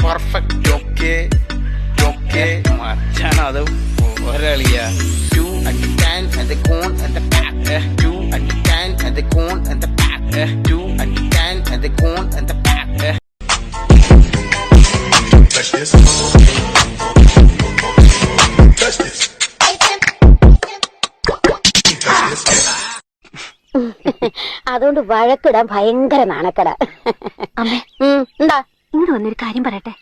Perfect ജോക്കേ ജോക്കേ മച്ചാനത് ഒരളിയ You understand and the cone and the back. You understand and the cone and the back. You understand and the cone and the back. Touch this. Touch this. അതുകൊണ്ട് വഴക്കിടാൻ ഭയങ്കര നാണക്കട. അമ്മേ എന്താ ഇങ്ങോട്ട് വന്നൊരു കാര്യം പറയട്ടെ.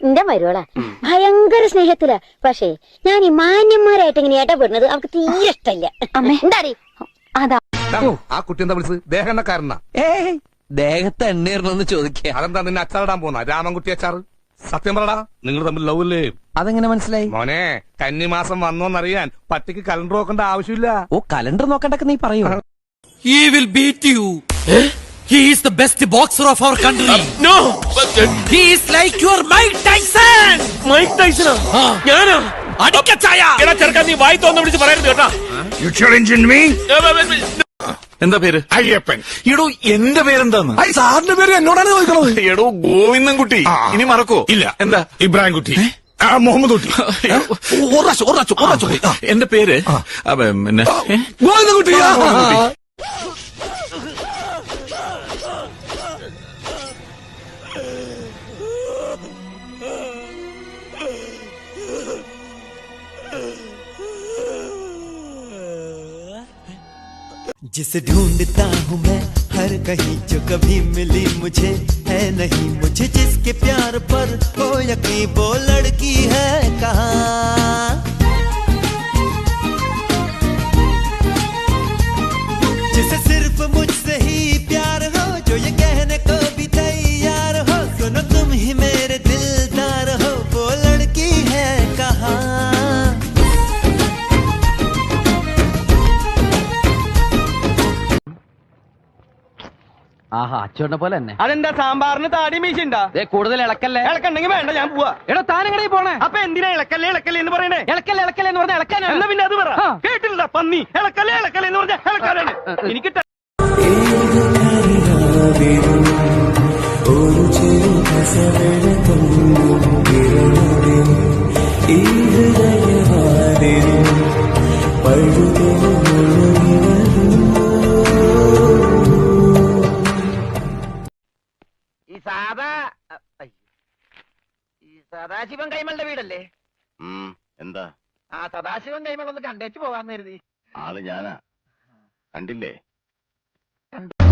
എന്റെ മരുവള ഭയങ്കര സ്നേഹത്തില. പക്ഷേ ഞാൻ ഈ മാന്യന്മാരായിട്ട് ഇങ്ങനെ ഇടപെടുന്നത് അവർക്ക് തീരെ ഇഷ്ടല്ല. അമ്മേ എന്താടി അതാ ആ കുട്ടി എന്താ വിളിച്ചത്? ദേഹക്കാരനാ? ദേഹത്തെ എണ്ണീർന്ന് ചോദിക്കുക. അതെന്താ നിന്നെ അച്ചാറിടാൻ പോന്ന രാമൻകുട്ടി അച്ചാറ്? സത്യം പറടാ, നിങ്ങൾ തമ്മിൽ ലവ് അല്ലേ? അതെങ്ങനെ മനസ്സിലായി? മോനെ, കന്നിമാസം വന്നോന്നറിയാൻ പട്ടിക്ക് കലണ്ടർ നോക്കേണ്ട ആവശ്യമില്ല. ഓ, കലണ്ടർ നോക്കണ്ടൊക്കെ നീ പറയൂ. He will beat you. He is the best boxer of our country. No, he is like your Mike Tyson. Mike Tyson? ഞാനാ അടിക്കച്ചായ. എടാ ചെറുക്കാൻ നീ വായി തോന്നുന്ന വിളിച്ച് പറയരുത് കേട്ടാ. You challenging me? എന്താ പേര്? അയ്യപ്പൻ. എടോ എന്റെ പേരെന്താന്ന്? സാറിന്റെ പേര് എന്നോടാണ് ചോദിക്കണത്. എടോ ഗോവിന്ദൻകുട്ടി. ഇനി മറക്കോ? ഇല്ല. എന്താ? ഇബ്രാഹിം കുട്ടി. മുഹമ്മദ് കുട്ടി. എന്റെ പേര് പിന്നെ ഗോവിന്ദൻകുട്ടി. जिसे ढूंढता हूँ मैं हर कहीं, जो कभी मिली मुझे है नहीं, मुझे जिसके प्यार पर हो यकीन, वो लड़की है कहाँ? जिसे सिर्फ मुझसे ही प्यार हो, जो ये कहने को भी तैयार हो, सुनो तुम ही मेरे दिलदार हो, वो लड़की है कहाँ? ആഹാ, അച്ചോട്ടെ പോലെ തന്നെ. അതെന്താ സാമ്പാറിന് താടി മീശുണ്ടാ? കൂടുതൽ ഇളക്കല്ലേ? ഇളക്കണ്ടെങ്കിൽ വേണ്ട, ഞാൻ പോവാ. എടാ താനെങ്ങനെ പോണേ? അപ്പൊ എന്തിനാ ഇളക്കല്ലേ ഇളക്കല്ലേ എന്ന് പറയണേ? ഇളക്കല്ലേ ഇളക്കല്ലേ എന്ന് പറഞ്ഞാൽ ഇളക്കാനാ? എന്നാ പിന്നെ അത് പറ. കേട്ടില്ല പന്നി. ഇളക്കല്ലേ ഇളക്കല്ലേ എന്ന് പറഞ്ഞാൽ ഇളക്കാനാണ്. എനിക്ക് ഈ സദാശിവൻ കൈമളുടെ വീടല്ലേ? എന്താ? ആ സദാശിവൻ കൈമൾ ഒന്ന് കണ്ടേച്ചു പോകാന്ന് കരുതി. ആള് ഞാനാ, കണ്ടില്ലേ? കണ്ടു.